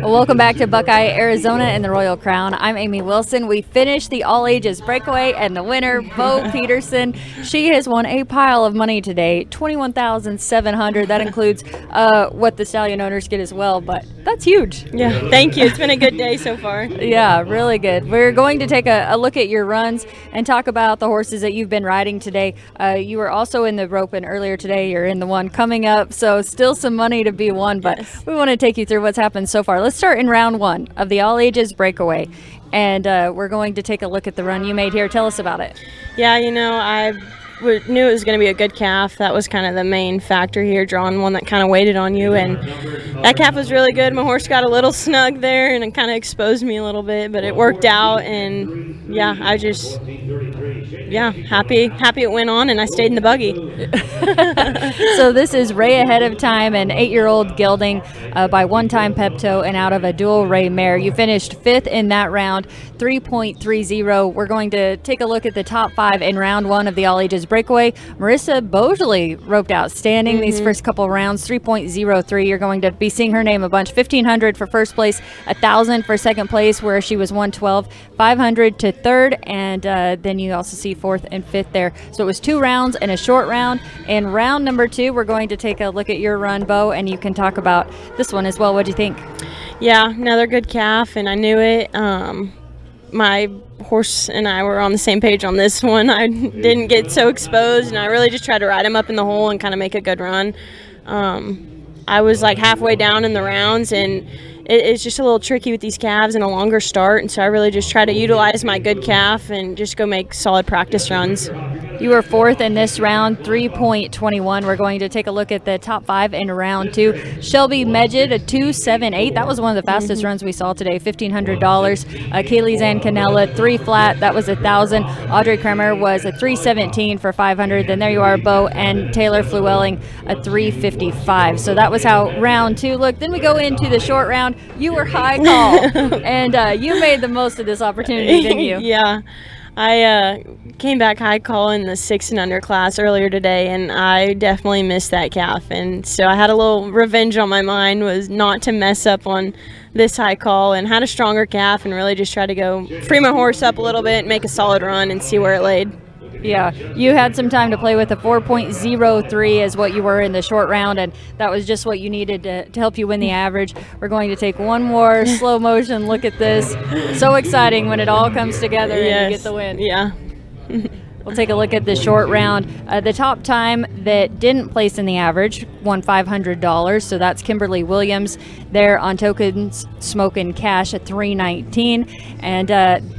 Well, welcome back to Buckeye, Arizona and the Royal Crown. I'm Amy Wilson. We finished the All Ages Breakaway, and the winner, Beau Peterson, she has won a pile of money today, $21,700. That includes what the stallion owners get as well, but that's huge. Yeah, thank you. It's been a good day so far. Yeah, really good. We're going to take a look at your runs and talk about the horses that you've been riding today. You were also in the roping earlier today. You're in the one coming up, so still some money to be won, but yes. We want to take you through what's happened so far. Let's start in round one of the All Ages Breakaway, and we're going to take a look at the run you made here. Tell us about it. Yeah, I knew it was going to be a good calf. That was kind of the main factor here, drawing one that kind of waited on you, and that calf was really good. My horse got a little snug there, and it kind of exposed me a little bit, but it worked out, and yeah, happy it went on, and I stayed in the buggy. So this is REY Ahead of Time, an 8-year-old gelding by ONE TIME Pepto and out of a dual REY mare. You finished 5th in that round, 3.30. We're going to take a look at the top 5 in round 1 of the All Ages Breakaway. Marissa Beaujolais roped outstanding these first couple rounds, 3.03. You're going to be seeing her name a bunch. 1,500 for first place, 1,000 for second place, where she was 112, 500 to third, and then you also see 4th and 5th there. So it was 2 rounds and a short round. In round number 2, we're going to take a look at your run, Beau, and you can talk about this one as well. What do you think? Yeah, another good calf, and I knew it. My horse and I were on the same page on this one. I didn't get so exposed, and I really just tried to ride him up in the hole and kind of make a good run. I was like halfway down in the rounds, and it's just a little tricky with these calves and a longer start, and so I really just try to utilize my good calf and just go make solid practice runs. You were 4th in this round, 3.21. We're going to take a look at the top 5 in round 2. Shelby Medjid, a 2.78. That was one of the fastest runs we saw today, $1,500. Kaylee Zancanella, 3 flat. That was 1,000. Audrey Kremer was a 3.17 for 500. Then there you are, Beau, and Taylor Flewelling, a 3.55. So that was how round 2 looked. Then we go into the short round. You were high call, and you made the most of this opportunity, didn't you? Yeah. I came back high call in the 6 and under class earlier today, and I definitely missed that calf. And so I had a little revenge on my mind, was not to mess up on this high call, and had a stronger calf and really just try to go free my horse up a little bit, make a solid run, and see where it laid. Yeah, you had some time to play with. A 4.03 is what you were in the short round, and that was just what you needed to help you win the average. We're going to take one more slow motion look at this. So exciting when it all comes together and you get the win. Yeah. We'll take a look at the short round. The top time that didn't place in the average won $500. So that's Kimberly Williams there on tokens, smoking cash at $319. And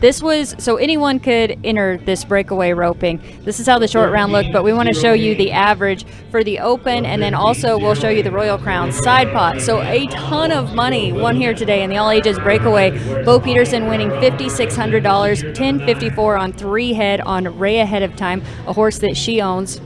this was, so anyone could enter this breakaway roping. This is how the short round looked, but we want to show you the average for the open, and then also we'll show you the Royal Crown side pot. So a ton of money won here today in the All Ages Breakaway. Beau Peterson winning $5,600, $10.54 on 3 head on REY Ahead of Time, a horse that she owns.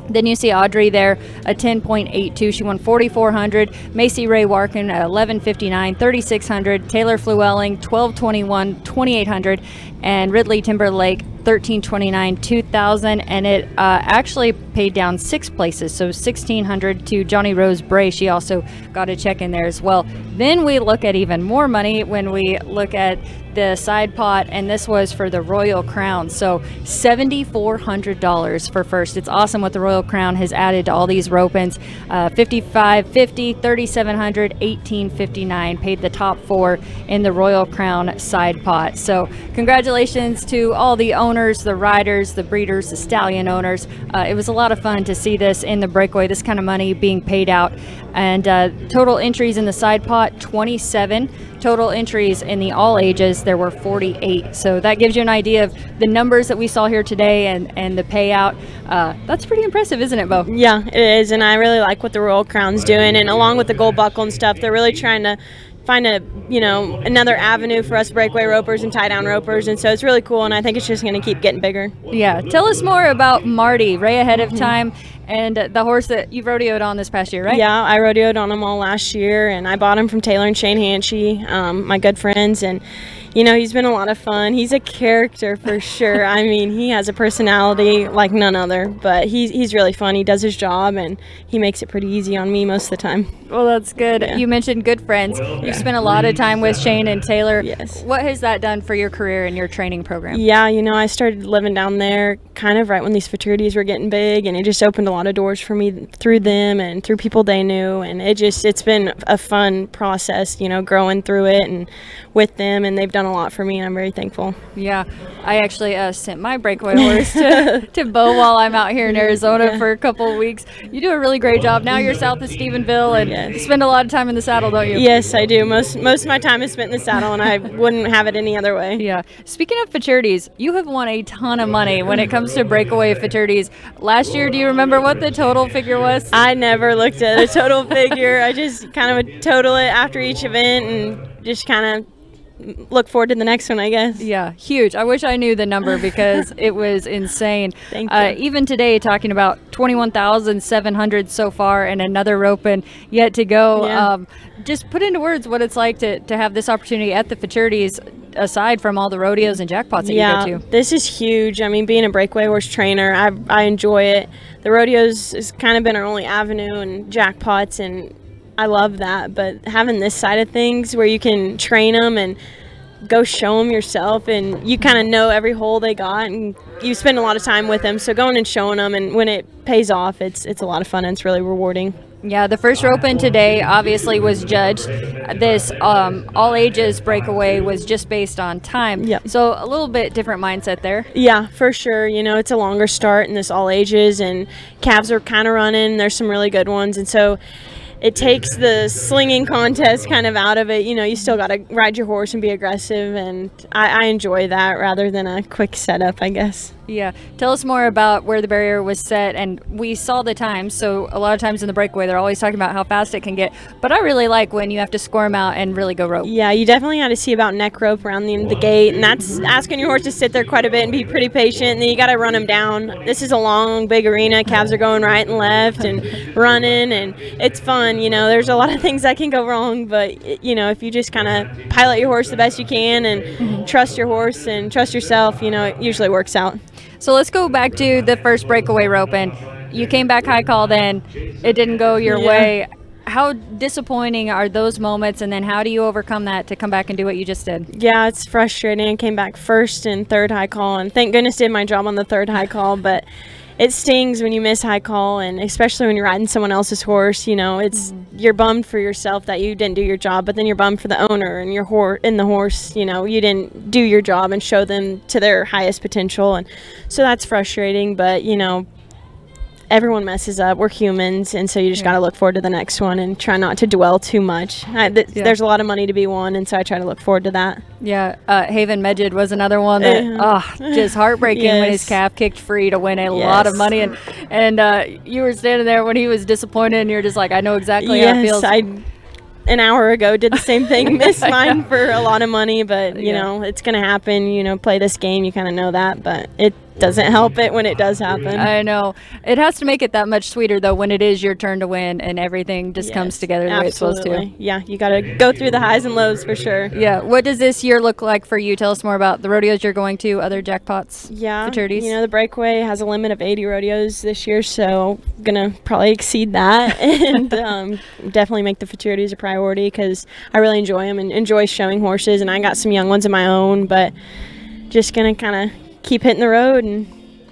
Then you see Audrey there, a 10.82. She won $4,400. Macy Ray Warkin, 11.59, 3,600. Taylor Flewelling, 12.21, 2,800. And Ridley Timberlake, 13.29, 2,000. And it actually paid down 6 places, so 1,600 to Johnny Rose Bray. She also got a check in there as well. Then we look at even more money when we look at the side pot, and this was for the Royal Crown. So $7,400 for first. It's awesome what the Royal Crown has added to all these ropings. $5,550, $3,700, $1,859 paid the top 4 in the Royal Crown side pot. So congratulations to all the owners, the riders, the breeders, the stallion owners. It was a lot of fun to see this in the breakaway, this kind of money being paid out. And total entries in the side pot, 27. Total entries in the All Ages, there were 48. So that gives you an idea of the numbers that we saw here today and the payout. That's pretty impressive, isn't it, Beau? Yeah, it is, and I really like what the Royal Crown's doing, and along with the gold buckle and stuff, they're really trying to find another avenue for us breakaway ropers and tie down ropers, and so it's really cool, and I think it's just going to keep getting bigger. Yeah, tell us more about Marty, REY Ahead of Time, and the horse that you've rodeoed on this past year, right? Yeah, I rodeoed on him all last year, and I bought him from Taylor and Shane Hanchey, my good friends, and he's been a lot of fun. He's a character for sure. I mean, he has a personality like none other, but he's really fun. He does his job, and he makes it pretty easy on me most of the time. Well, that's good. Yeah. You mentioned good friends. You've spent a lot of time with Shane and Taylor. Yes. What has that done for your career and your training program? Yeah, I started living down there kind of right when these futurities were getting big, and it just opened a lot of doors for me through them and through people they knew, and it's been a fun process, growing through it and with them, and they've done a lot for me, and I'm very thankful. Yeah, I actually sent my breakaway horse to Beau while I'm out here in Arizona for a couple of weeks. You do a really great job. Now you're south of Stephenville, and you spend a lot of time in the saddle, don't you? Yes, I do. Most of my time is spent in the saddle, and I wouldn't have it any other way. Yeah. Speaking of futurities, you have won a ton of money when it comes to breakaway futurities. Last year, do you remember what the total figure was? I never looked at a total figure. I just kind of would total it after each event and just kind of look forward to the next one, I guess. Yeah, huge. I wish I knew the number because it was insane. Thank you. Even today, talking about 21,700 so far and another roping yet to go. Yeah. Just put into words what it's like to have this opportunity at the futurities, aside from all the rodeos and jackpots that you go to. This is huge. I mean, being a breakaway horse trainer, I enjoy it. The rodeos has kind of been our only avenue and jackpots, and I love that, but having this side of things where you can train them and go show them yourself, and you kind of know every hole they got, and you spend a lot of time with them, so going and showing them, and when it pays off, it's a lot of fun, and it's really rewarding. Yeah, the first roping today obviously was judged. This All Ages Breakaway was just based on time. Yep. So a little bit different mindset there. Yeah, for sure. It's a longer start in this All Ages, and calves are kind of running. There's some really good ones, and so it takes the slinging contest kind of out of it. You still got to ride your horse and be aggressive, and I enjoy that rather than a quick setup, I guess. Yeah. Tell us more about where the barrier was set, and we saw the times. So a lot of times in the breakaway, they're always talking about how fast it can get, but I really like when you have to score them out and really go rope. Yeah, you definitely got to see about neck rope around the gate, and that's asking your horse to sit there quite a bit and be pretty patient, and then you got to run them down. This is a long, big arena. Calves are going right and left and running, and it's fun. There's a lot of things that can go wrong, but if you just kind of pilot your horse the best you can and trust your horse and trust yourself, it usually works out. So let's go back to the first breakaway roping. You came back high call then. It didn't go your way. How disappointing are those moments, and then how do you overcome that to come back and do what you just did? Yeah, it's frustrating. I came back first and third high call, and thank goodness did my job on the third high call, but it stings when you miss high call, and especially when you're riding someone else's horse. You're bummed for yourself that you didn't do your job, but then you're bummed for the owner and the horse. You didn't do your job and show them to their highest potential, and so that's frustrating. But everyone messes up. We're humans, and so you just got to look forward to the next one and try not to dwell too much. There's a lot of money to be won, and so I try to look forward to that. Yeah, Haven Medjid was another one that just heartbreaking when his calf kicked free to win a lot of money, and you were standing there when he was disappointed, and you're just like, I know exactly how it feels. An hour ago did the same thing, missed mine for a lot of money, but it's gonna happen. Play this game, you kind of know that, but it doesn't help it when it does happen. I know. It has to make it that much sweeter though when it is your turn to win and everything just comes together the way it's supposed to. Yeah, you got to go through the highs and lows for sure. Yeah. What does this year look like for you? Tell us more about the rodeos you're going to, other jackpots, futurities. The breakaway has a limit of 80 rodeos this year, so I'm gonna probably exceed that and definitely make the futurities a priority because I really enjoy them and enjoy showing horses, and I got some young ones of my own, but just gonna kind of keep hitting the road and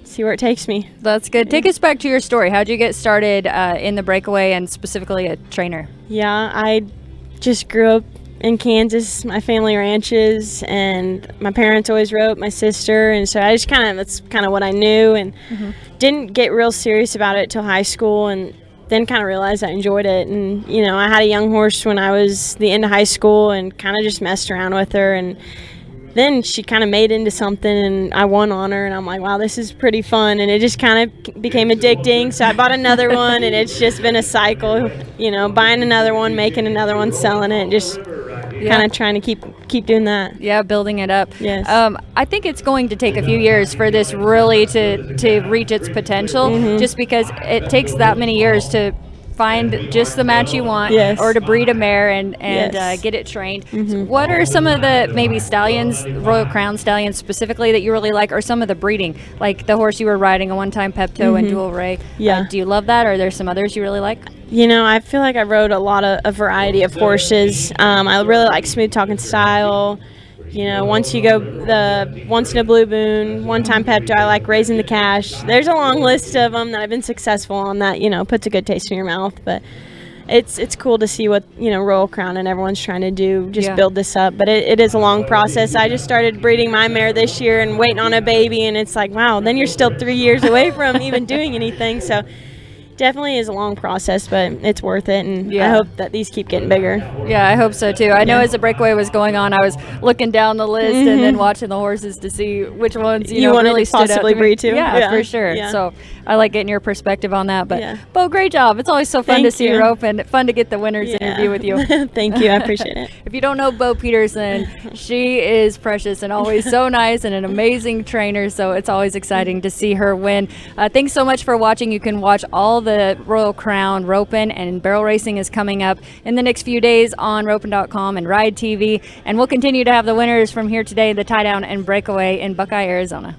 see where it takes me. That's good. Take us back to your story. How'd you get started in the breakaway and specifically a trainer? Yeah, I just grew up in Kansas. My family ranches, and my parents always roped, my sister, and so I just that's kind of what I knew, and didn't get real serious about it till high school, and then kind of realized I enjoyed it. And I had a young horse when I was the end of high school and kind of just messed around with her, and then she kind of made into something, and I won on her, and I'm like, wow, this is pretty fun, and it just kind of became addicting, so I bought another one, and it's just been a cycle, buying another one, making another one, selling it, just kind of trying to keep doing that. Yeah, building it up. Yes. I think it's going to take a few years for this really to reach its potential, just because it takes that many years to find just the match you want, Yes. or to breed a mare and Yes. get it trained. So what are some of the maybe stallions, Royal Crown stallions specifically, that you really like, or some of the breeding, like the horse you were riding, a One Time Pepto and Dual Ray? Yeah. Do you love that, or are there some others you really like? You know, I feel like I rode a variety of horses. I really like Smooth Talking Style. You know, once you go the Once in a Blue Moon, One Time Pepto, I like Raising the Cash. There's a long list of them that I've been successful on that, you know, puts a good taste in your mouth. But it's cool to see what, you know, Royal Crown and everyone's trying to do, just build this up. But it is a long process. I just started breeding my mare this year and waiting on a baby, and it's like, wow, then you're still 3 years away from even doing anything. So definitely is a long process, but it's worth it, and I hope that these keep getting bigger. Yeah, I hope so too. I know as the breakaway was going on, I was looking down the list and then watching the horses to see which ones you know wanted really to possibly breed to. Yeah, for sure. Yeah. So I like getting your perspective on that. But Beau, great job. It's always so fun to Thank see you. you rope, and fun to get the winners interview with you. Thank you. I appreciate it. If you don't know Beau Peterson, she is precious and always so nice and an amazing trainer. So it's always exciting to see her win. Thanks so much for watching. You can watch all the Royal Crown roping and barrel racing is coming up in the next few days on roping.com and Ride TV. And we'll continue to have the winners from here today, the tie down and breakaway in Buckeye, Arizona.